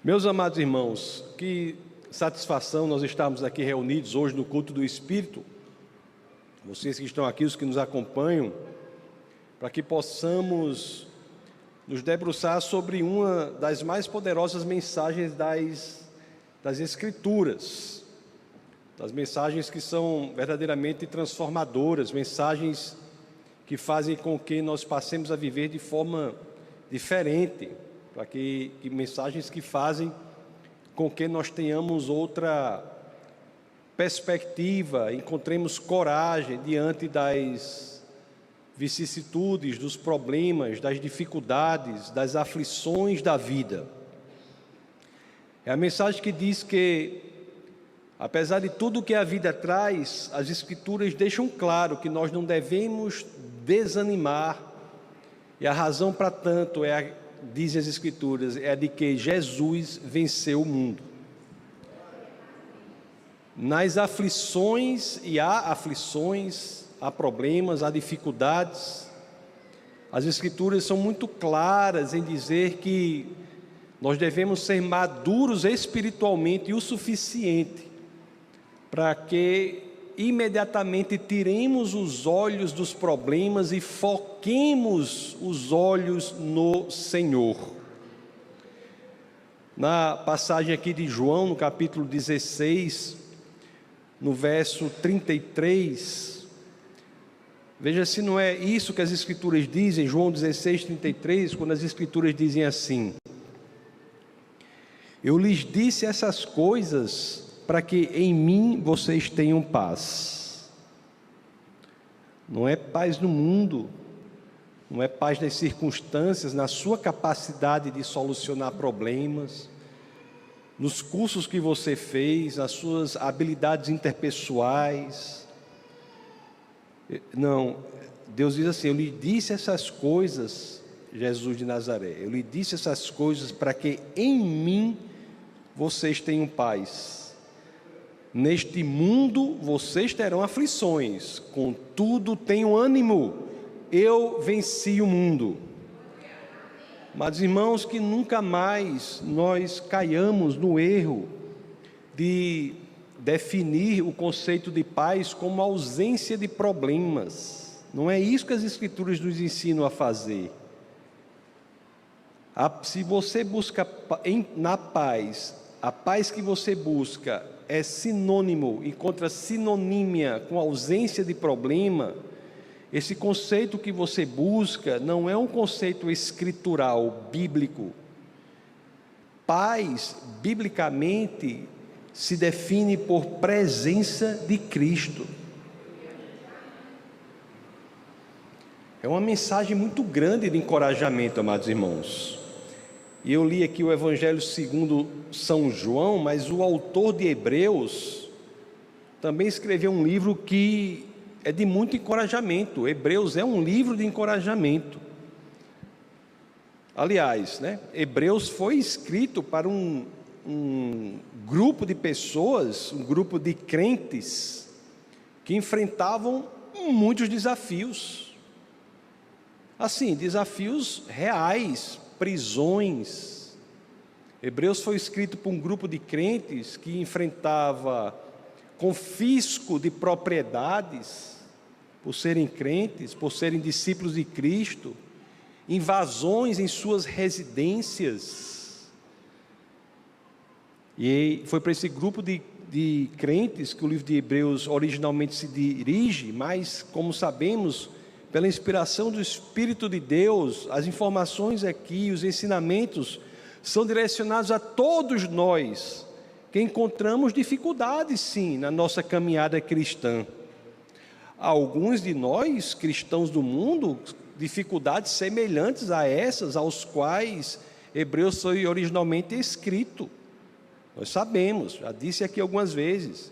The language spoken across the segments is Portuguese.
Meus amados irmãos, que satisfação nós estarmos aqui reunidos hoje no culto do Espírito, vocês que estão aqui, os que nos acompanham, para que possamos nos debruçar sobre uma das mais poderosas mensagens das Escrituras, das mensagens que são verdadeiramente transformadoras, mensagens que fazem com que nós passemos a viver de forma diferente, para que mensagens que fazem com que nós tenhamos outra perspectiva, encontremos coragem diante das vicissitudes, dos problemas, das dificuldades, das aflições da vida. É a mensagem que diz que, apesar de tudo que a vida traz, as Escrituras deixam claro que nós não devemos desanimar, e a razão para tanto dizem as Escrituras, é a de que Jesus venceu o mundo. Nas aflições, e há aflições, há problemas, há dificuldades, as Escrituras são muito claras em dizer que nós devemos ser maduros espiritualmente o suficiente para que imediatamente tiremos os olhos dos problemas e foquemos os olhos no Senhor. Na passagem aqui de João, no capítulo 16, no verso 33, veja se não é isso que as Escrituras dizem, João 16, 33, quando as Escrituras dizem assim: eu lhes disse essas coisas para que em mim vocês tenham paz. Não é paz no mundo, não é paz nas circunstâncias, na sua capacidade de solucionar problemas, nos cursos que você fez, nas suas habilidades interpessoais. Não, Deus diz assim: eu lhe disse essas coisas, Jesus de Nazaré, eu lhe disse essas coisas para que em mim vocês tenham paz. Neste mundo vocês terão aflições, contudo tenham ânimo, eu venci o mundo. Mas irmãos, que nunca mais nós caiamos no erro de definir o conceito de paz como ausência de problemas. Não é isso que as Escrituras nos ensinam a fazer. Se você busca na paz, a paz que você busca é sinônimo, encontra sinonímia com ausência de problema, esse conceito que você busca não é um conceito escritural, bíblico. Paz, biblicamente, se define por presença de Cristo. É uma mensagem muito grande de encorajamento, amados irmãos. E eu li aqui o Evangelho segundo São João, mas o autor de Hebreus também escreveu um livro que é de muito encorajamento. Hebreus é um livro de encorajamento. Aliás, Hebreus foi escrito para um grupo de pessoas, um grupo de crentes que enfrentavam muitos desafios. Assim, desafios reais, prisões. Hebreus foi escrito por um grupo de crentes que enfrentava confisco de propriedades por serem crentes, por serem discípulos de Cristo, invasões em suas residências. E foi para esse grupo de crentes que o livro de Hebreus originalmente se dirige, mas, como sabemos, pela inspiração do Espírito de Deus, as informações aqui, os ensinamentos, são direcionados a todos nós, que encontramos dificuldades, sim, na nossa caminhada cristã. Alguns de nós, cristãos do mundo, dificuldades semelhantes a essas, aos quais Hebreus foi originalmente escrito. Nós sabemos, já disse aqui algumas vezes,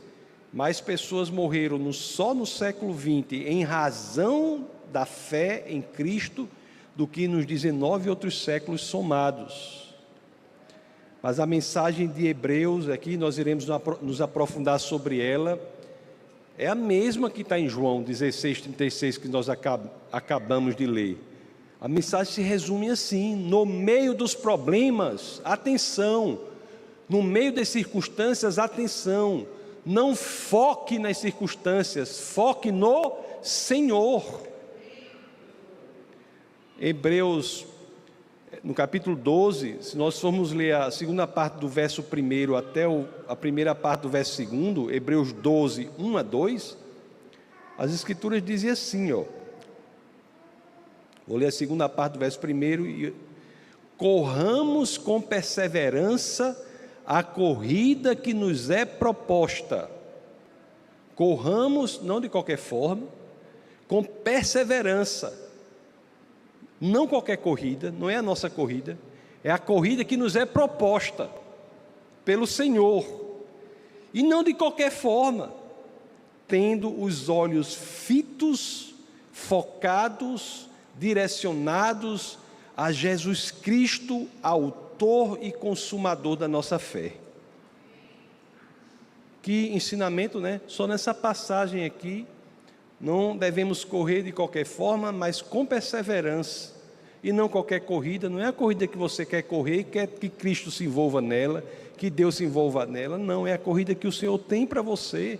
mais pessoas morreram só no século XX em razão da fé em Cristo do que nos 19 outros séculos somados. Mas a mensagem de Hebreus aqui, nós iremos nos aprofundar sobre ela, é a mesma que está em João 16, 36, que nós acabamos de ler. A mensagem se resume assim: no meio dos problemas, atenção, No meio das circunstâncias, atenção, não foque nas circunstâncias, foque no Senhor. Hebreus, no capítulo 12, se nós formos ler a segunda parte do verso 1 até a primeira parte do verso 2, Hebreus 12, 1 a 2, as Escrituras dizem assim, ó. Vou ler a segunda parte do verso 1 e corramos com perseverança a corrida que nos é proposta. Corramos, não de qualquer forma, com perseverança. Não qualquer corrida, não é a nossa corrida, é a corrida que nos é proposta pelo Senhor. E não de qualquer forma, tendo os olhos fitos, focados, direcionados a Jesus Cristo, autor e consumador da nossa fé. Que ensinamento, né? Só nessa passagem aqui, não devemos correr de qualquer forma, mas com perseverança. E não qualquer corrida, não é a corrida que você quer correr e quer que Cristo se envolva nela, que Deus se envolva nela, não, é a corrida que o Senhor tem para você.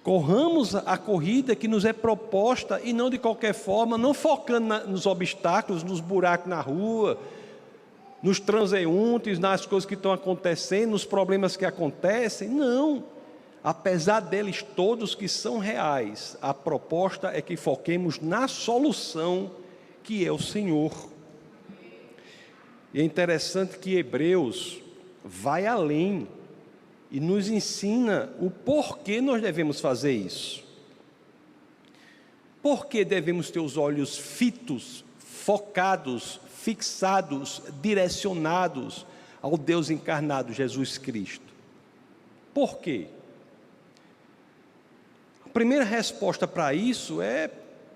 Corramos a corrida que nos é proposta e não de qualquer forma, não focando nos obstáculos, nos buracos na rua, nos transeuntes, nas coisas que estão acontecendo, nos problemas que acontecem, não. Apesar deles todos que são reais, a proposta é que foquemos na solução que é o Senhor. E é interessante que Hebreus vai além e nos ensina o porquê nós devemos fazer isso. Por que devemos ter os olhos fitos, focados, fixados, direcionados ao Deus encarnado, Jesus Cristo? Por quê? A primeira resposta para isso é,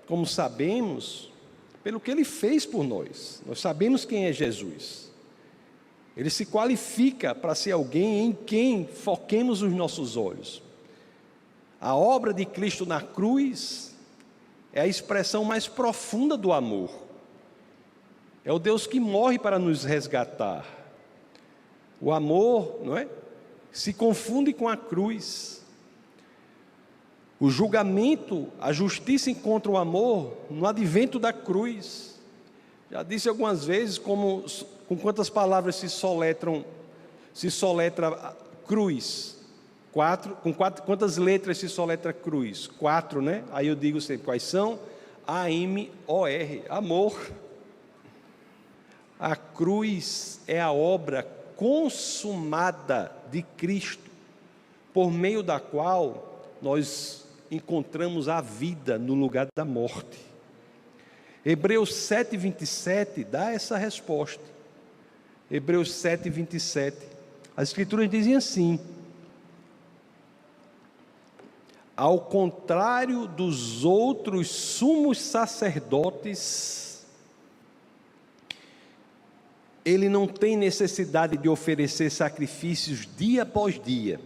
como sabemos, pelo que Ele fez por nós. Nós sabemos quem é Jesus. Ele se qualifica para ser alguém em quem foquemos os nossos olhos. A obra de Cristo na cruz é a expressão mais profunda do amor. É o Deus que morre para nos resgatar. O amor, não é? Se confunde com a cruz. O julgamento, a justiça encontra o amor no advento da cruz. Já disse algumas vezes com quantas palavras se soletra cruz. Quantas letras se soletra cruz? 4, né? Aí eu digo sempre, quais são? A-M-O-R, amor. A cruz é a obra consumada de Cristo, por meio da qual nós encontramos a vida no lugar da morte. Hebreus 7:27 dá essa resposta. Hebreus 7:27. As Escrituras dizem assim: ao contrário dos outros sumos sacerdotes, ele não tem necessidade de oferecer sacrifícios dia após dia.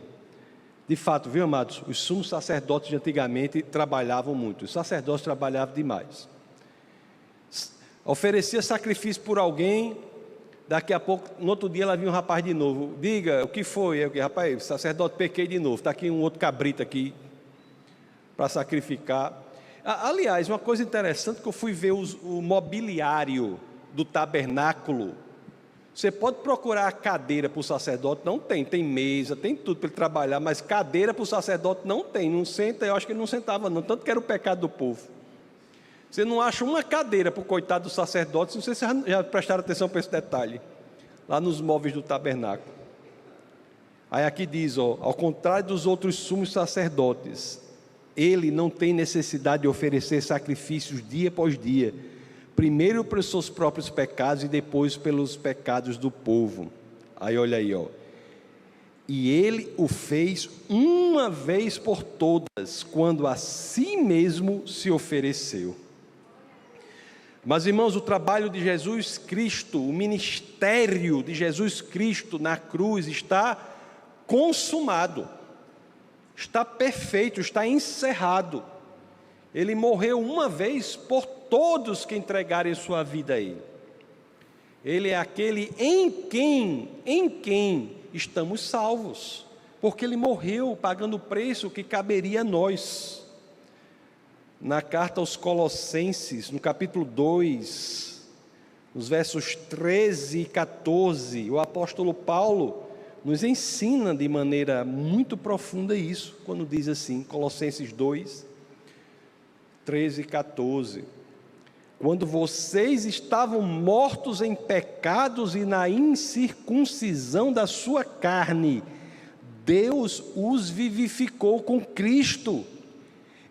De fato, viu, amados? Os sumos sacerdotes de antigamente trabalhavam muito. Os sacerdotes trabalhavam demais. Oferecia sacrifício por alguém, daqui a pouco, no outro dia, ela vinha um rapaz de novo. Diga, o que foi? Eu, rapaz, sacerdote, pequei de novo. Está aqui um outro cabrito aqui para sacrificar. Aliás, uma coisa interessante que eu fui ver o mobiliário do tabernáculo. Você pode procurar a cadeira para o sacerdote, não tem, tem mesa, tem tudo para ele trabalhar, mas cadeira para o sacerdote não tem, não senta, eu acho que ele não sentava não, tanto que era o pecado do povo. Você não acha uma cadeira para o coitado do sacerdote, não sei se vocês já prestaram atenção para esse detalhe, lá nos móveis do tabernáculo. Aí aqui diz, ó, ao contrário dos outros sumos sacerdotes, ele não tem necessidade de oferecer sacrifícios dia após dia, primeiro pelos seus próprios pecados e depois pelos pecados do povo. Aí olha aí, ó. E ele o fez uma vez por todas, quando a si mesmo se ofereceu. Mas, irmãos, o trabalho de Jesus Cristo, o ministério de Jesus Cristo na cruz está consumado, está perfeito, está encerrado. Ele morreu uma vez por todos que entregarem sua vida a Ele. Ele é aquele em quem estamos salvos, porque Ele morreu pagando o preço que caberia a nós. Na carta aos Colossenses, no capítulo 2, nos versos 13 e 14, o apóstolo Paulo nos ensina de maneira muito profunda isso, quando diz assim, Colossenses 2, 13 e 14: quando vocês estavam mortos em pecados e na incircuncisão da sua carne, Deus os vivificou com Cristo.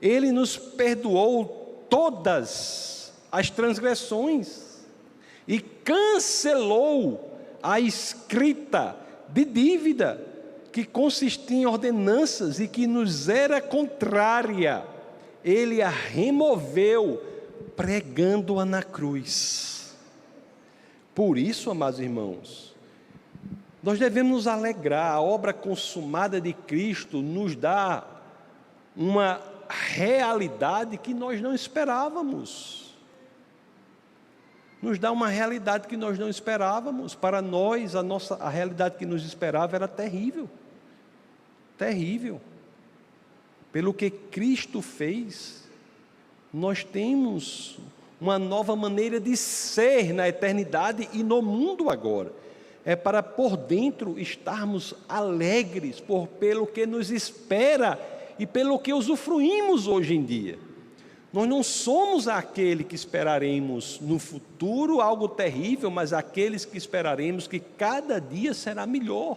Ele nos perdoou todas as transgressões e cancelou a escrita de dívida que consistia em ordenanças e que nos era contrária. Ele a removeu, pregando-a na cruz. Por isso, amados irmãos, nós devemos nos alegrar. A obra consumada de Cristo nos dá uma realidade que nós não esperávamos. Nos dá uma realidade que nós não esperávamos. Para nós, a realidade que nos esperava era terrível. Terrível. Pelo que Cristo fez, nós temos uma nova maneira de ser na eternidade e no mundo agora. É para por dentro estarmos alegres pelo que nos espera e pelo que usufruímos hoje em dia. Nós não somos aquele que esperaremos no futuro algo terrível, mas aqueles que esperaremos que cada dia será melhor,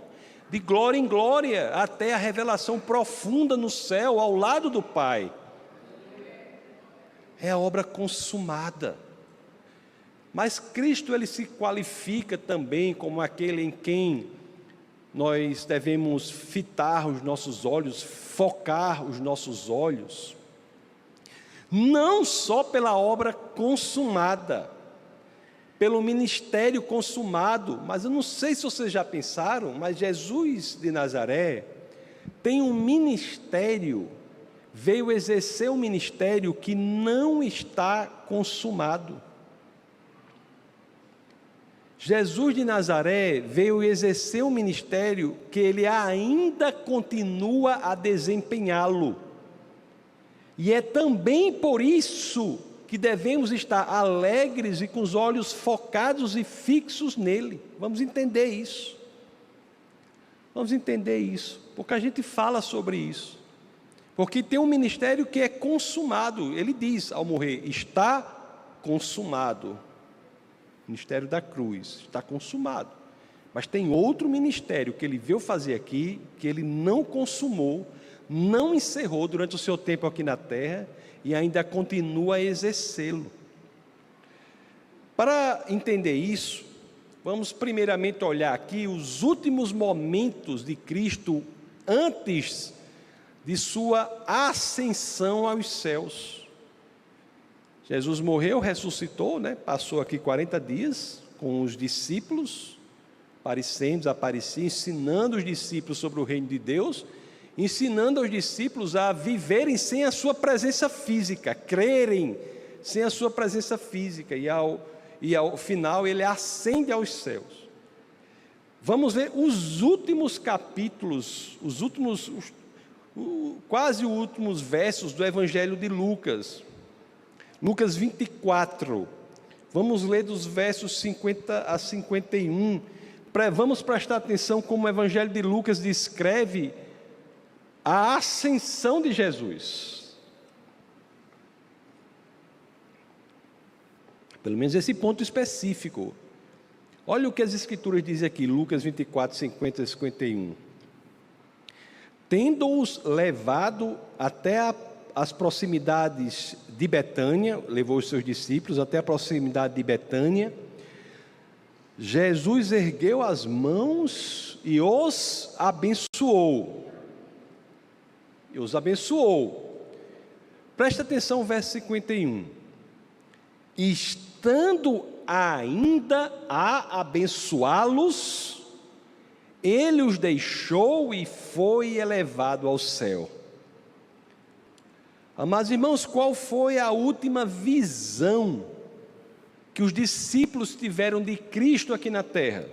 de glória em glória, até a revelação profunda no céu, ao lado do Pai. É a obra consumada. Mas Cristo, Ele se qualifica também como aquele em quem nós devemos fitar os nossos olhos, focar os nossos olhos, não só pela obra consumada, pelo ministério consumado, mas eu não sei se vocês já pensaram, mas Jesus de Nazaré tem um ministério, veio exercer um ministério que não está consumado. Jesus de Nazaré veio exercer um ministério que ele ainda continua a desempenhá-lo. E é também por isso que devemos estar alegres e com os olhos focados e fixos nele. Vamos entender isso. Vamos entender isso, porque a gente fala sobre isso. Porque tem um ministério que é consumado. Ele diz ao morrer, está consumado. Ministério da cruz, está consumado. Mas tem outro ministério que ele veio fazer aqui, que ele não consumou, não encerrou durante o seu tempo aqui na terra e ainda continua a exercê-lo. Para entender isso, vamos primeiramente olhar aqui os últimos momentos de Cristo antes de sua ascensão aos céus. Jesus morreu, ressuscitou, passou aqui 40 dias com os discípulos, desaparecia, ensinando os discípulos sobre o reino de Deus, ensinando aos discípulos a viverem sem a sua presença física, crerem sem a sua presença física, e ao final ele ascende aos céus. Vamos ver os últimos capítulos, quase os últimos versos do Evangelho de Lucas. Lucas 24, vamos ler dos versos 50 a 51, vamos prestar atenção como o Evangelho de Lucas descreve a ascensão de Jesus. Pelo menos esse ponto específico. Olha o que as Escrituras dizem aqui, Lucas 24, 50 a 51. Tendo-os levado até as proximidades de Betânia, levou os seus discípulos até a proximidade de Betânia, Jesus ergueu as mãos e os abençoou. Presta atenção ao verso 51. Estando ainda a abençoá-los, ele os deixou e foi elevado ao céu. Amados irmãos, qual foi a última visão que os discípulos tiveram de Cristo aqui na terra?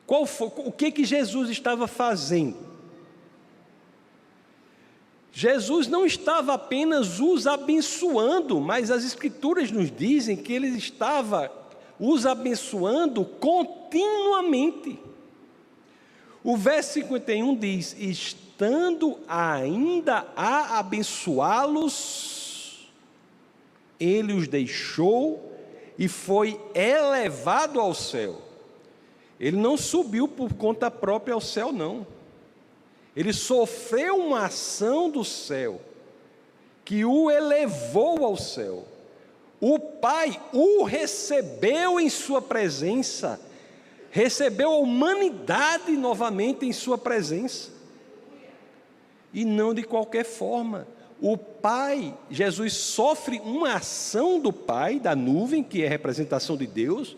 Qual foi, o que Jesus estava fazendo? Jesus não estava apenas os abençoando, mas as Escrituras nos dizem que Ele estava os abençoando continuamente. O verso 51 diz: estando ainda a abençoá-los, Ele os deixou e foi elevado ao céu. Ele não subiu por conta própria ao céu, não. Ele sofreu uma ação do céu que o elevou ao céu. O Pai o recebeu em sua presença, recebeu a humanidade novamente em sua presença. E não de qualquer forma. O Pai, Jesus sofre uma ação do Pai, da nuvem, que é a representação de Deus,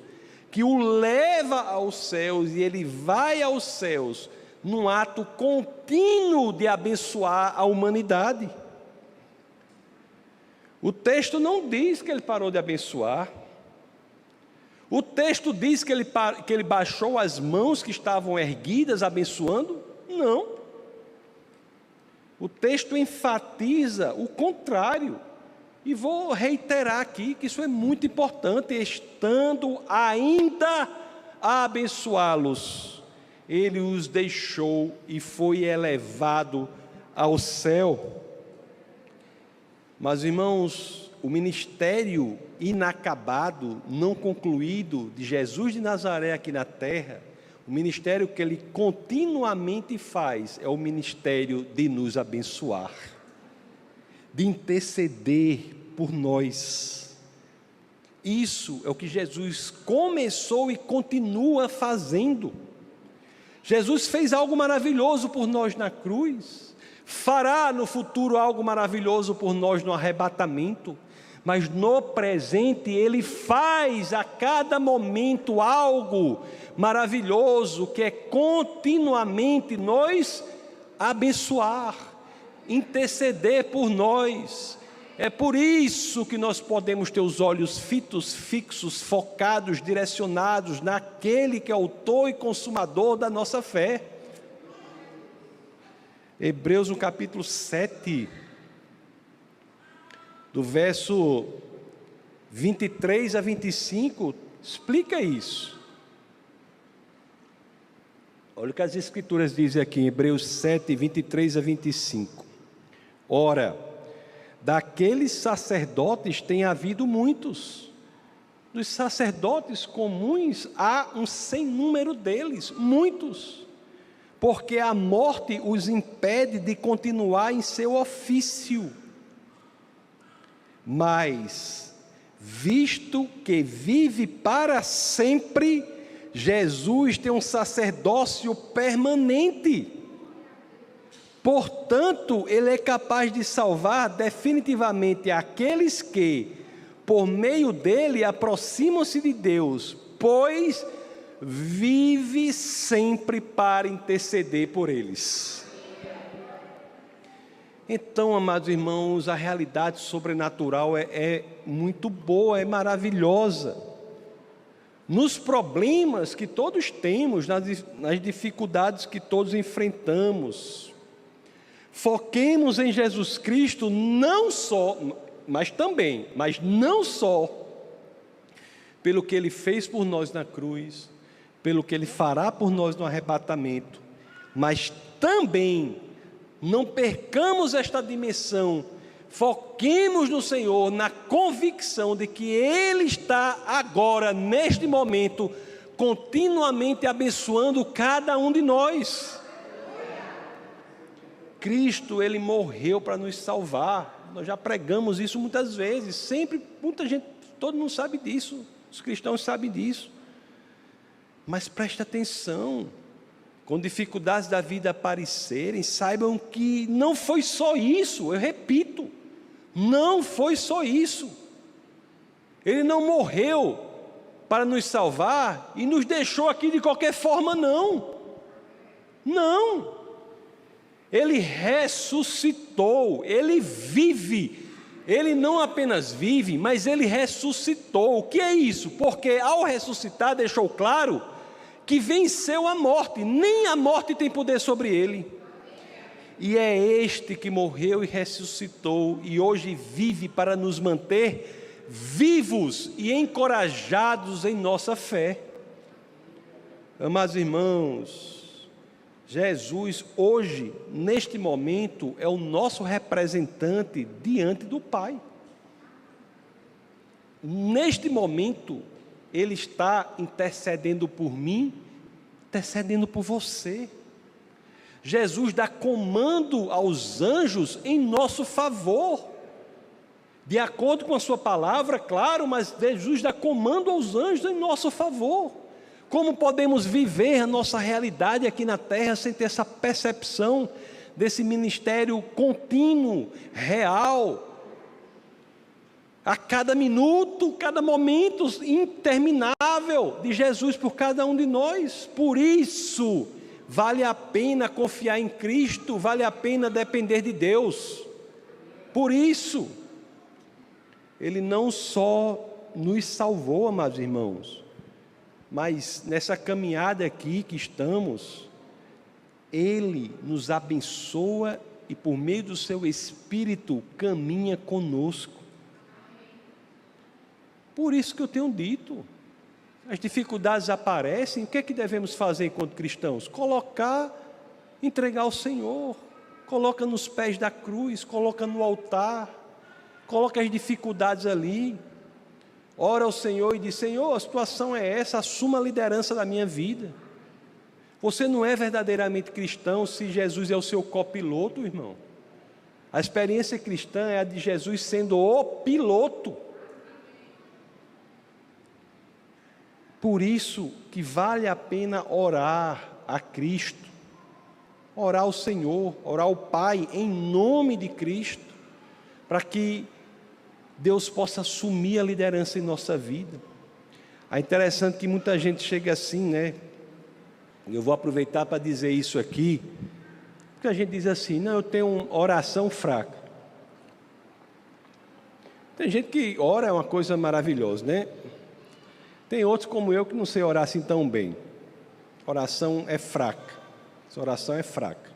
que o leva aos céus, e ele vai aos céus num ato contínuo de abençoar a humanidade. O texto não diz que ele parou de abençoar. O texto diz que ele baixou as mãos que estavam erguidas abençoando? Não. O texto enfatiza o contrário. E vou reiterar aqui que isso é muito importante. Estando ainda a abençoá-los, Ele os deixou e foi elevado ao céu. Mas, irmãos, o ministério inacabado, não concluído de Jesus de Nazaré aqui na terra, o ministério que Ele continuamente faz é o ministério de nos abençoar, de interceder por nós. Isso é o que Jesus começou e continua fazendo. Jesus fez algo maravilhoso por nós na cruz, fará no futuro algo maravilhoso por nós no arrebatamento, mas no presente Ele faz a cada momento algo maravilhoso, que é continuamente nos abençoar, interceder por nós. É por isso que nós podemos ter os olhos fixos, focados, direcionados naquele que é autor e consumador da nossa fé. Hebreus no capítulo 7, do verso 23 a 25, explica isso. Olha o que as Escrituras dizem aqui em Hebreus 7, 23 a 25. Ora, daqueles sacerdotes tem havido muitos. Dos sacerdotes comuns há um sem número deles, muitos. Porque a morte os impede de continuar em seu ofício. Mas, visto que vive para sempre, Jesus tem um sacerdócio permanente. Portanto, Ele é capaz de salvar definitivamente aqueles que, por meio dele, aproximam-se de Deus, pois vive sempre para interceder por eles. Então, amados irmãos, a realidade sobrenatural é muito boa, é maravilhosa. Nos problemas que todos temos, nas dificuldades que todos enfrentamos, foquemos em Jesus Cristo não só, mas não só pelo que Ele fez por nós na cruz, pelo que Ele fará por nós no arrebatamento, mas também não percamos esta dimensão, foquemos no Senhor, na convicção de que Ele está agora, neste momento, continuamente abençoando cada um de nós. Cristo, Ele morreu para nos salvar. Nós já pregamos isso muitas vezes, sempre, muita gente, todo mundo sabe disso, os cristãos sabem disso. Mas preste atenção, quando dificuldades da vida aparecerem, saibam que não foi só isso, eu repito, não foi só isso. Ele não morreu para nos salvar e nos deixou aqui de qualquer forma, não. Não. Ele ressuscitou, Ele vive Ele não apenas vive, mas ele ressuscitou. O que é isso? Porque ao ressuscitar deixou claro que venceu a morte, nem a morte tem poder sobre ele. E é este que morreu e ressuscitou e hoje vive para nos manter vivos e encorajados em nossa fé. Amados irmãos, Jesus hoje, neste momento, é o nosso representante diante do Pai. Neste momento, Ele está intercedendo por mim, intercedendo por você. Jesus dá comando aos anjos em nosso favor, de acordo com a sua palavra, claro, mas Jesus dá comando aos anjos em nosso favor. Como podemos viver a nossa realidade aqui na terra sem ter essa percepção desse ministério contínuo, real, a cada minuto, cada momento interminável de Jesus por cada um de nós? Por isso vale a pena confiar em Cristo, vale a pena depender de Deus. Por isso, Ele não só nos salvou, amados irmãos, mas nessa caminhada aqui que estamos, Ele nos abençoa e por meio do Seu Espírito caminha conosco. Por isso que eu tenho dito, as dificuldades aparecem, o que é que devemos fazer enquanto cristãos? Entregar ao Senhor, coloca nos pés da cruz, coloca no altar, coloca as dificuldades ali, ora ao Senhor e diz: Senhor, a situação é essa, assuma a liderança da minha vida. Você não é verdadeiramente cristão se Jesus é o seu copiloto, irmão. A experiência cristã é a de Jesus sendo o piloto. Por isso que vale a pena orar a Cristo, orar ao Senhor, orar ao Pai em nome de Cristo, para que Deus possa assumir a liderança em nossa vida. É interessante que muita gente chega assim, né? Eu vou aproveitar para dizer isso aqui, porque a gente diz assim: não, eu tenho uma oração fraca. Tem gente que ora é uma coisa maravilhosa, né? Tem outros como eu que não sei orar assim tão bem. Oração é fraca. Essa oração é fraca.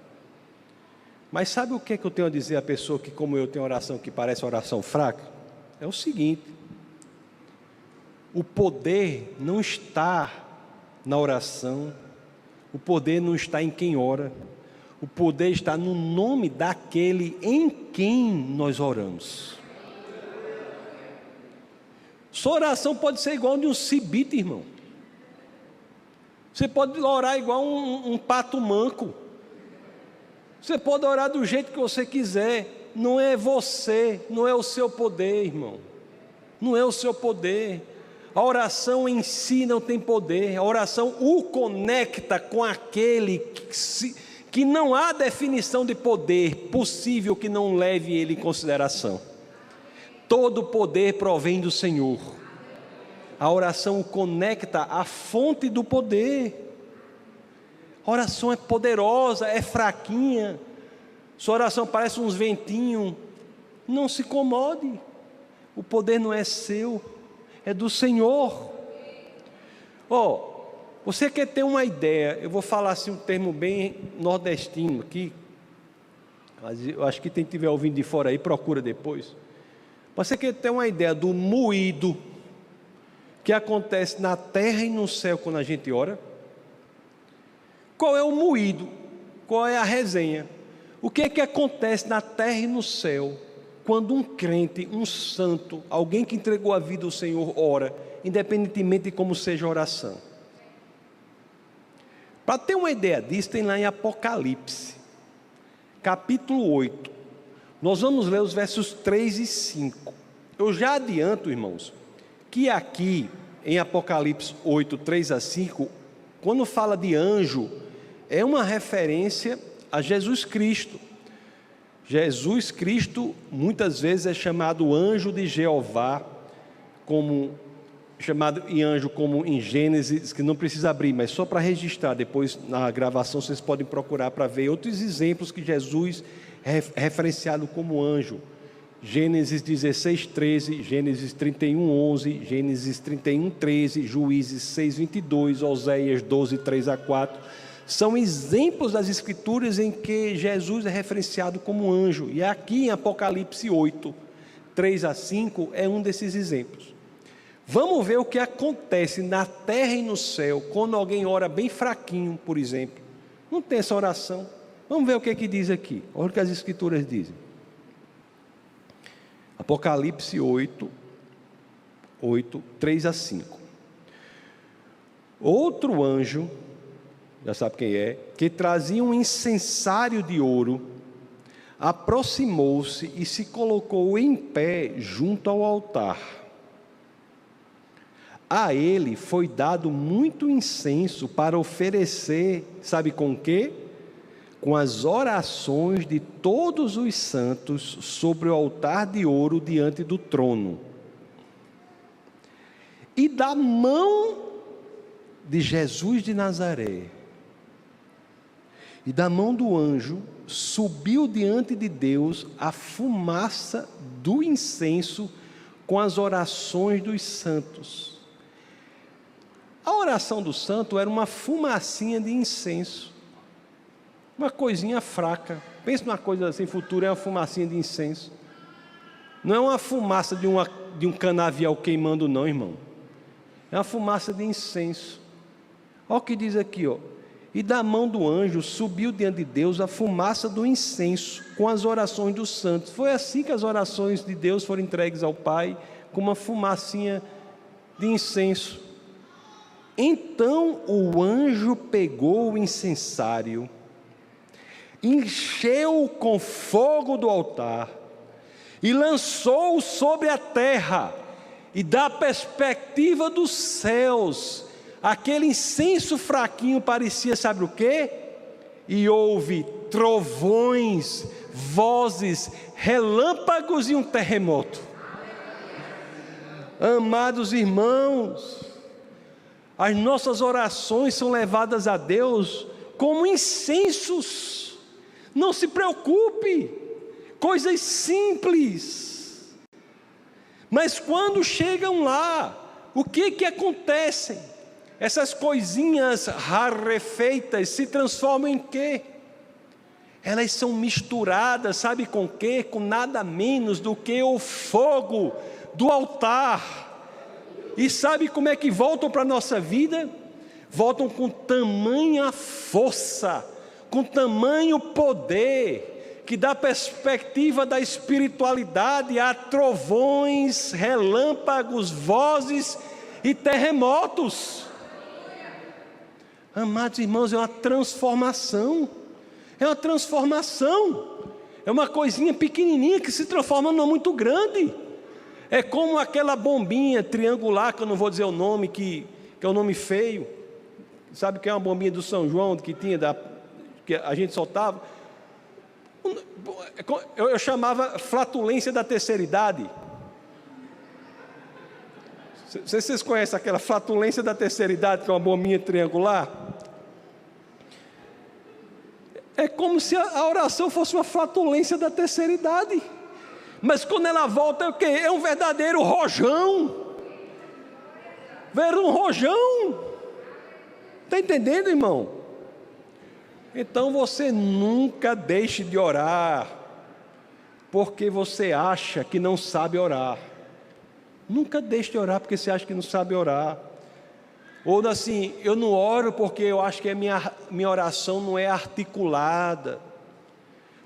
Mas sabe o que é que eu tenho a dizer à pessoa que, como eu, tem oração que parece oração fraca? É o seguinte: o poder não está na oração, o poder não está em quem ora, o poder está no nome daquele em quem nós oramos. Sua oração pode ser igual de um cibite, irmão. Você pode orar igual um pato manco. Você pode orar do jeito que você quiser. Não é você, não é o seu poder, irmão. Não é o seu poder. A oração em si não tem poder. A oração o conecta com aquele que não há definição de poder possível que não leve ele em consideração. Todo poder provém do Senhor. A oração o conecta à fonte do poder. A oração é poderosa, é fraquinha. Sua oração parece uns ventinhos. Não se incomode. O poder não é seu, é do Senhor. Você quer ter uma ideia? Eu vou falar assim um termo bem nordestino aqui. Mas eu acho que quem estiver ouvindo de fora aí, procura depois. Você quer ter uma ideia do moído que acontece na terra e no céu quando a gente ora? Qual é o moído? Qual é a resenha? O que é que acontece na terra e no céu quando um crente, um santo, alguém que entregou a vida ao Senhor ora, independentemente de como seja a oração? Para ter uma ideia disso, tem lá em Apocalipse, capítulo 8. Nós vamos ler os versos 3 e 5. Eu já adianto, irmãos, que aqui em Apocalipse 8, 3 a 5, quando fala de anjo, é uma referência a Jesus Cristo. Jesus Cristo muitas vezes é chamado anjo de Jeová, chamado em anjo como em Gênesis, que não precisa abrir, mas só para registrar, depois na gravação vocês podem procurar para ver outros exemplos que Jesus é referenciado como anjo, Gênesis 16, 13, Gênesis 31, 11, Gênesis 31, 13, Juízes 6, 22, Oséias 12, 3 a 4, são exemplos das Escrituras em que Jesus é referenciado como anjo, e aqui em Apocalipse 8, 3 a 5, é um desses exemplos. Vamos ver o que acontece na terra e no céu, quando alguém ora bem fraquinho, por exemplo, não tem essa oração. Vamos ver o que diz aqui, olha o que as Escrituras dizem. Apocalipse 8, 3 a 5. Outro anjo, já sabe quem é, que trazia um incensário de ouro, aproximou-se e se colocou em pé junto ao altar. A ele foi dado muito incenso para oferecer, sabe com o quê? Com as orações de todos os santos sobre o altar de ouro diante do trono. E da mão de Jesus de Nazaré, e da mão do anjo, subiu diante de Deus a fumaça do incenso com as orações dos santos. A oração do santo era uma fumacinha de incenso. Uma coisinha fraca. Pensa numa coisa assim, futura, é uma fumacinha de incenso. Não é uma fumaça de um canavial queimando não, irmão. É uma fumaça de incenso. Olha o que diz aqui, ó. E da mão do anjo subiu diante de Deus a fumaça do incenso com as orações dos santos. Foi assim que as orações de Deus foram entregues ao Pai, com uma fumacinha de incenso. Então o anjo pegou o incensário, encheu-o com fogo do altar e lançou-o sobre a terra. E da perspectiva dos céus, aquele incenso fraquinho parecia, sabe o quê? E houve trovões, vozes, relâmpagos e um terremoto. Amados irmãos, as nossas orações são levadas a Deus como incensos. Não se preocupe, coisas simples. Mas quando chegam lá, o que acontece? Essas coisinhas rarefeitas se transformam em quê? Elas são misturadas, sabe com quê? Com nada menos do que o fogo do altar. E sabe como é que voltam para a nossa vida? Voltam com tamanha força, com tamanho poder, que dá perspectiva da espiritualidade a trovões, relâmpagos, vozes e terremotos. Amados irmãos, é uma transformação. É uma transformação. É uma coisinha pequenininha que se transforma numa muito grande. É como aquela bombinha triangular, que eu não vou dizer o nome, que é um nome feio. Sabe que é uma bombinha do São João, que tinha, que a gente soltava? Eu chamava flatulência da terceira idade. Vocês conhecem aquela flatulência da terceira idade, que é uma bombinha triangular? É como se a oração fosse uma flatulência da terceira idade. Mas quando ela volta, é o quê? É um verdadeiro rojão. Um rojão. Está entendendo, irmão? Então você nunca deixe de orar, porque você acha que não sabe orar. Nunca deixe de orar porque você acha que não sabe orar. Ou assim, eu não oro porque eu acho que a minha oração não é articulada.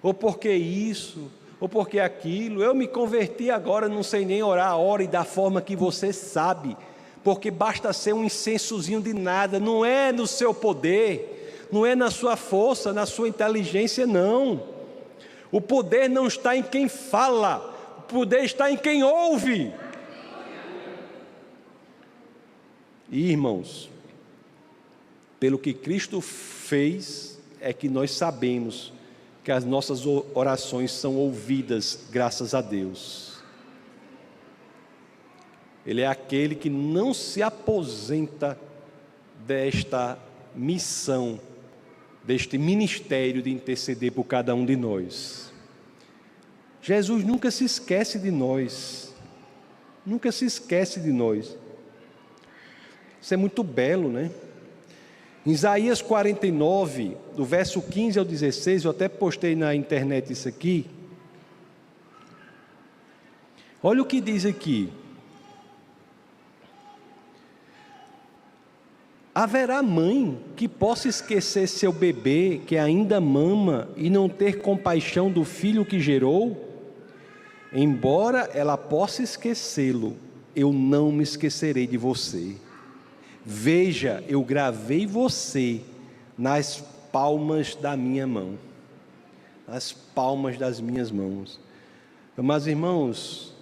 Ou porque isso, ou porque aquilo. Eu me converti agora, não sei nem orar a hora e da forma que você sabe. Porque basta ser um incensozinho de nada, não é no seu poder, não é na sua força, na sua inteligência, não. O poder não está em quem fala, o poder está em quem ouve. E, irmãos, pelo que Cristo fez, é que nós sabemos que as nossas orações são ouvidas, graças a Deus. Ele é aquele que não se aposenta desta missão, deste ministério de interceder por cada um de nós. Jesus nunca se esquece de nós. Nunca se esquece de nós. Isso é muito belo, né? Em Isaías 49, do verso 15 ao 16, eu até postei na internet isso aqui. Olha o que diz aqui. Haverá mãe que possa esquecer seu bebê que ainda mama e não ter compaixão do filho que gerou? Embora ela possa esquecê-lo, eu não me esquecerei de você. Veja, eu gravei você nas palmas da minha mão. Nas palmas das minhas mãos. Mas, irmãos,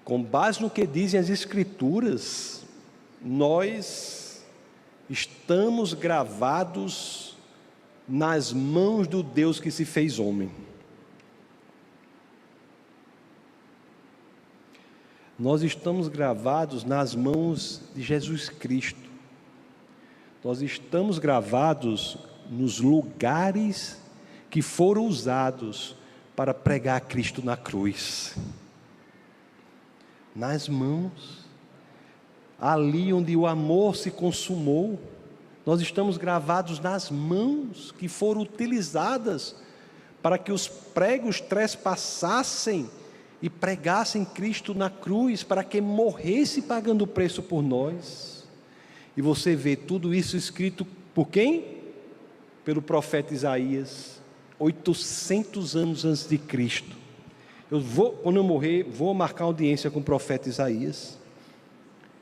com base no que dizem as Escrituras, nós estamos gravados nas mãos do Deus que se fez homem. Nós estamos gravados nas mãos de Jesus Cristo. Nós estamos gravados nos lugares que foram usados para pregar Cristo na cruz. Nas mãos, ali onde o amor se consumou, nós estamos gravados nas mãos que foram utilizadas para que os pregos trespassassem e pregassem Cristo na cruz, para que morresse pagando o preço por nós. E você vê tudo isso escrito por quem? Pelo profeta Isaías, 800 anos antes de Cristo. Quando eu morrer, vou marcar audiência com o profeta Isaías.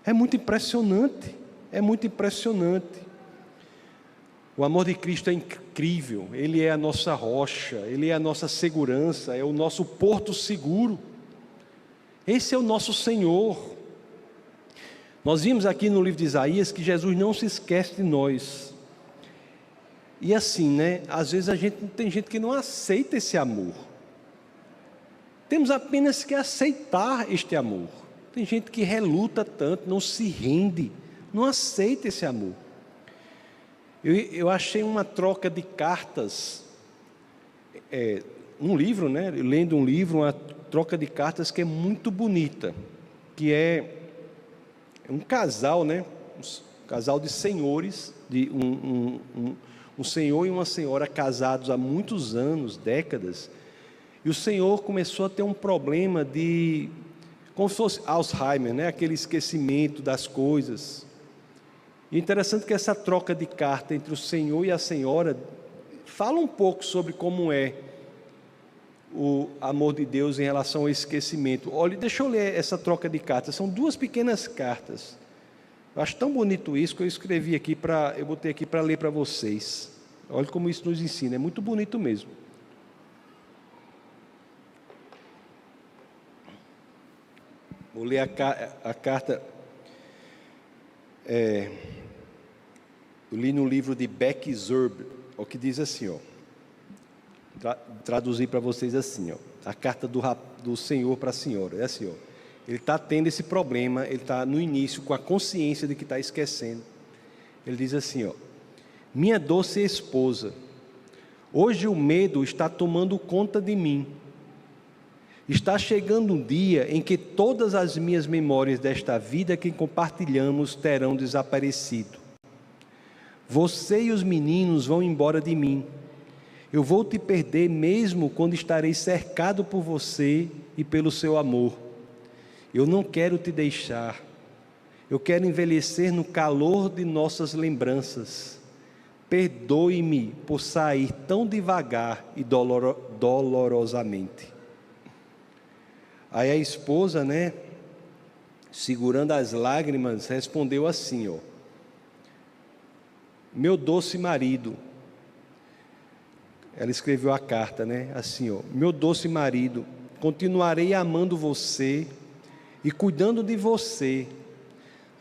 É muito impressionante, é muito impressionante. O amor de Cristo é incrível, Ele é a nossa rocha, Ele é a nossa segurança, é o nosso porto seguro. Esse é o nosso Senhor. Nós vimos aqui no livro de Isaías que Jesus não se esquece de nós. E assim, né? Às vezes tem gente que não aceita esse amor. Temos apenas que aceitar este amor. Tem gente que reluta tanto, não se rende, não aceita esse amor. Eu achei uma troca de cartas, um livro, né? Lendo um livro, uma troca de cartas que é muito bonita, que é um casal, né? Um casal de senhores, de um senhor e uma senhora casados há muitos anos, décadas, e o senhor começou a ter um problema de, como se fosse Alzheimer, né? Aquele esquecimento das coisas. E interessante que essa troca de carta entre o senhor e a senhora fala um pouco sobre como é o amor de Deus em relação ao esquecimento. Olha, deixa eu ler essa troca de cartas. São duas pequenas cartas. Eu acho tão bonito isso que eu escrevi aqui eu botei aqui para ler para vocês. Olha como isso nos ensina. É muito bonito mesmo. Vou ler a carta. Eu li no livro de Becky Zerb, o que diz assim, ó. Traduzir para vocês assim, ó. A carta do senhor para a senhora. É assim, ó. Ele está tendo esse problema, ele está no início com a consciência de que está esquecendo. Ele diz assim, ó. Minha doce esposa, hoje o medo está tomando conta de mim. Está chegando um dia em que todas as minhas memórias desta vida que compartilhamos terão desaparecido. Você e os meninos vão embora de mim. Eu vou te perder mesmo quando estarei cercado por você e pelo seu amor. Eu não quero te deixar. Eu quero envelhecer no calor de nossas lembranças. Perdoe-me por sair tão devagar e dolorosamente. Aí a esposa, né, segurando as lágrimas, respondeu assim, ó. Meu doce marido, ela escreveu a carta, né, assim, ó. Meu doce marido, continuarei amando você e cuidando de você,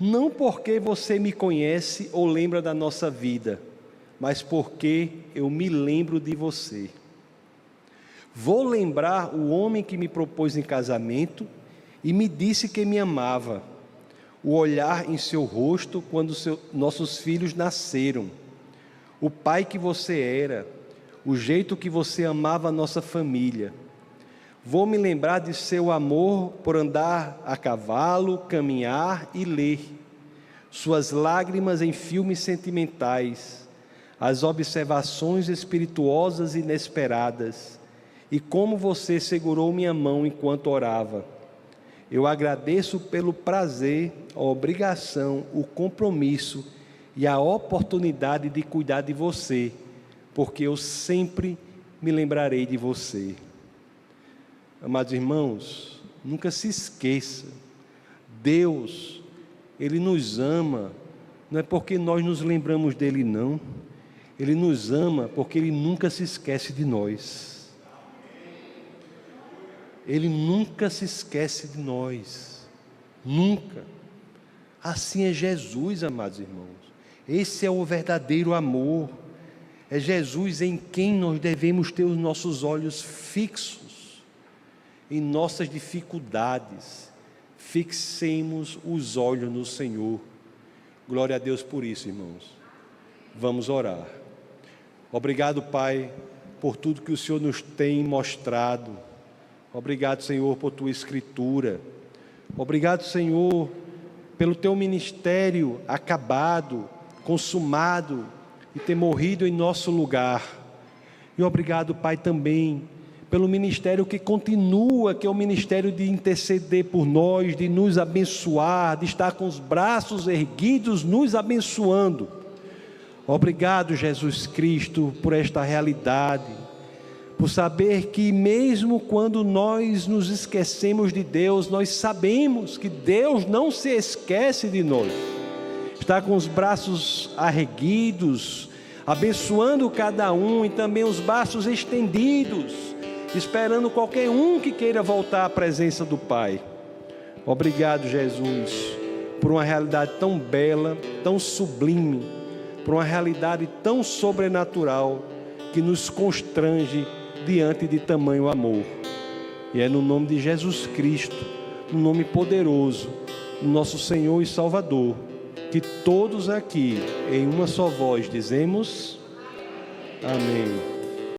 não porque você me conhece ou lembra da nossa vida, mas porque eu me lembro de você. Vou lembrar o homem que me propôs em casamento e me disse que me amava, o olhar em seu rosto quando nossos filhos nasceram, o pai que você era, o jeito que você amava a nossa família. Vou me lembrar de seu amor por andar a cavalo, caminhar e ler, suas lágrimas em filmes sentimentais, as observações espirituosas inesperadas, e como você segurou minha mão enquanto orava. Eu agradeço pelo prazer, a obrigação, o compromisso e a oportunidade de cuidar de você, porque eu sempre me lembrarei de você. Amados irmãos, nunca se esqueça, Deus, Ele nos ama, não é porque nós nos lembramos dEle não, Ele nos ama porque Ele nunca se esquece de nós. Ele nunca se esquece de nós, nunca. Assim é Jesus, amados irmãos. Esse é o verdadeiro amor. É Jesus em quem nós devemos ter os nossos olhos fixos, em nossas dificuldades. Fixemos os olhos no Senhor. Glória a Deus por isso, irmãos. Vamos orar. Obrigado, Pai, por tudo que o Senhor nos tem mostrado. Obrigado, Senhor, por Tua Escritura. Obrigado, Senhor, pelo Teu ministério acabado, consumado e ter morrido em nosso lugar. E obrigado, Pai, também pelo ministério que continua, que é o ministério de interceder por nós, de nos abençoar, de estar com os braços erguidos, nos abençoando. Obrigado, Jesus Cristo, por esta realidade, por saber que mesmo quando nós nos esquecemos de Deus, nós sabemos que Deus não se esquece de nós. Está com os braços erguidos, abençoando cada um, e também os braços estendidos, esperando qualquer um que queira voltar à presença do Pai. Obrigado, Jesus, por uma realidade tão bela, tão sublime, por uma realidade tão sobrenatural, que nos constrange diante de tamanho amor. E é no nome de Jesus Cristo, no nome poderoso, do nosso Senhor e Salvador, que todos aqui, em uma só voz, dizemos: amém.